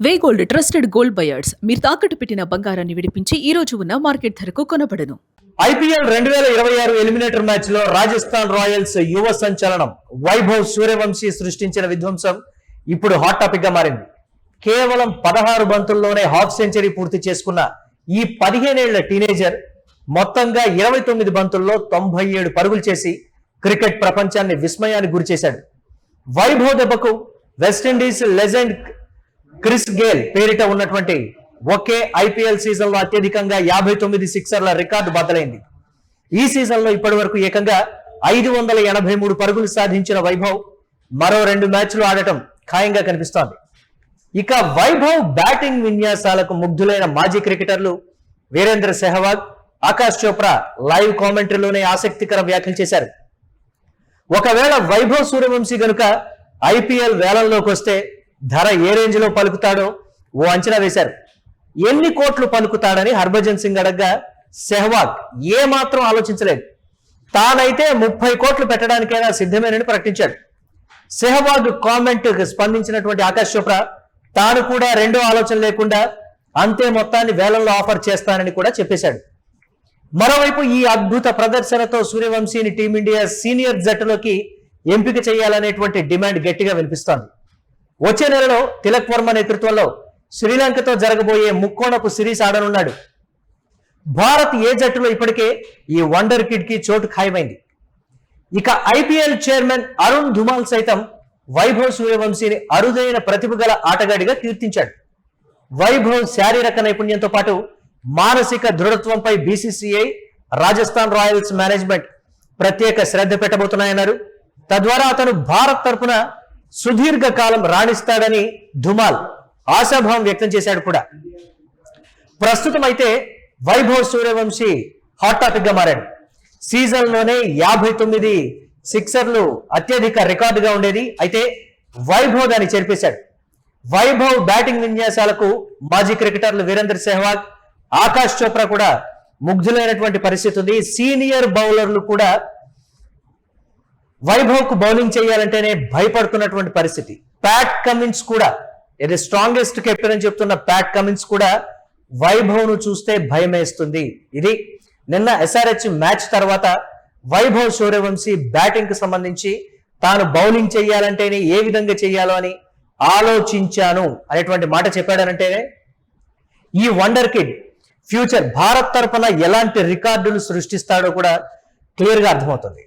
వే gold trusted gold buyers మీరు తాకట్టు పెట్టిన బంగారాన్ని విడిపించి ఈ రోజు ఉన్న మార్కెట్ ధరకు కొనబడను. ఐపీఎల్ 2026 ఎలిమినేటర్ మ్యాచ్ లో రాజస్థాన్ రాయల్స్ యువ సంచలనం వైభవ్ సూర్యవంశీ సృష్టించిన విధ్వంసం ఇప్పుడు హాట్ టాపిక్ గా మారింది. కేవలం 16 బంతుల్లోనే హాఫ్ సెంచరీ పూర్తి చేసుకున్న ఈ 15 ఏళ్ల టీనేజర్ మొత్తంగా 29 బంతుల్లో 97 పరుగులు చేసి క్రికెట్ ప్రపంచాన్ని విస్మయానికి గురిచేశాడు. వైభవ్ దెబ్బకు వెస్టిండీస్ లెజెండ్ క్రిస్ గేల్ పేరిట ఉన్నటువంటి ఒకే ఐపీఎల్ సీజన్ లో అత్యధికంగా 59 సిక్సర్ల రికార్డు బద్దలైంది. ఈ సీజన్ లో ఇప్పటి వరకు ఏకంగా 583 పరుగులు సాధించిన వైభవ్ మరో 2 మ్యాచ్లు ఆడటం ఖాయంగా కనిపిస్తోంది. ఇక వైభవ్ బ్యాటింగ్ విన్యాసాలకు ముగ్ధులైన మాజీ క్రికెటర్లు వీరేంద్ర సెహ్వాగ్, ఆకాష్ చోప్రా లైవ్ కామెంటరీలోనే ఆసక్తికర వ్యాఖ్యలు చేశారు. ఒకవేళ వైభవ్ సూర్యవంశీ గనుక ఐపీఎల్ వేలంలోకి వస్తే ధర ఏ రేంజ్ లో పలుకుతాడో ఓ అంచనా వేశారు. ఎన్ని కోట్లు పలుకుతాడని హర్భజన్ సింగ్ అడగ్గా సెహ్వాగ్ ఏ మాత్రం ఆలోచించలేదు. తానైతే 30 కోట్లు పెట్టడానికైనా సిద్ధమేనని ప్రకటించాడు. సెహ్వాగ్ కామెంట్ స్పందించినటువంటి ఆకాష్ చోప్రా తాను కూడా రెండో ఆలోచన లేకుండా అంతే మొత్తాన్ని వేలంలో ఆఫర్ చేస్తానని కూడా చెప్పేశాడు. మరోవైపు ఈ అద్భుత ప్రదర్శనతో సూర్యవంశీని టీమిండియా సీనియర్ జట్టులోకి ఎంపిక చేయాలనేటువంటి డిమాండ్ గట్టిగా వినిపిస్తోంది. వచ్చే నెలలో తిలక్ వర్మ నేతృత్వంలో శ్రీలంకతో జరగబోయే ముక్కోణపు సిరీస్ ఆడనున్నాడు. భారత్ ఏ జట్టులో ఇప్పటికే ఈ వండర్ కిడ్ కి చోటు ఖాయమైంది. ఇక ఐపీఎల్ చైర్మన్ అరుణ్ ధుమాల్ సైతం వైభవ్ సూర్యవంశీని అరుదైన ప్రతిభ గల ఆటగాడిగా కీర్తించాడు. వైభవ్ శారీరక నైపుణ్యంతో పాటు మానసిక దృఢత్వంపై బీసీసీఐ, రాజస్థాన్ రాయల్స్ మేనేజ్మెంట్ ప్రత్యేక శ్రద్ధ పెట్టబోతున్నాయన్నారు. తద్వారా అతను భారత్ తరపున సుదీర్ఘ కాలం రాణిస్తాడని ధుమాల్ ఆశాభావం వ్యక్తం చేశాడు కూడా. ప్రస్తుతం అయితే వైభవ్ సూర్యవంశీ హాట్ టాపిక్ గా మారాడు. సీజన్ లోనే 59 సిక్సర్లు అత్యధిక రికార్డుగా ఉండేది. అయితే వైభవ్ దాన్ని చెరిపేశాడు. వైభవ్ బ్యాటింగ్ విన్యాసాలకు మాజీ క్రికెటర్లు వీరేంద్ర సెహ్వాగ్, ఆకాష్ చోప్రా కూడా ముగ్ధులైనటువంటి పరిస్థితి ఉంది. సీనియర్ బౌలర్లు కూడా వైభవ్ కు బౌలింగ్ చేయాలంటేనే భయపడుతున్నటువంటి పరిస్థితి. ప్యాట్ కమిన్స్ కూడా, ఇది స్ట్రాంగెస్ట్ కెప్టెన్ అని చెప్తున్న ప్యాట్ కమిన్స్ కూడా వైభవ్ ను చూస్తే భయమేస్తుంది. ఇది నిన్న ఎస్ఆర్హెచ్ మ్యాచ్ తర్వాత వైభవ్ సూర్యవంశీ బ్యాటింగ్ కు సంబంధించి తాను బౌలింగ్ చేయాలంటేనే ఏ విధంగా చేయాలో అని ఆలోచించాను అనేటువంటి మాట చెప్పాడనంటేనే ఈ వండర్ కిడ్ ఫ్యూచర్ భారత్ తరఫున ఎలాంటి రికార్డులు సృష్టిస్తాడో కూడా క్లియర్ గా అర్థమవుతుంది.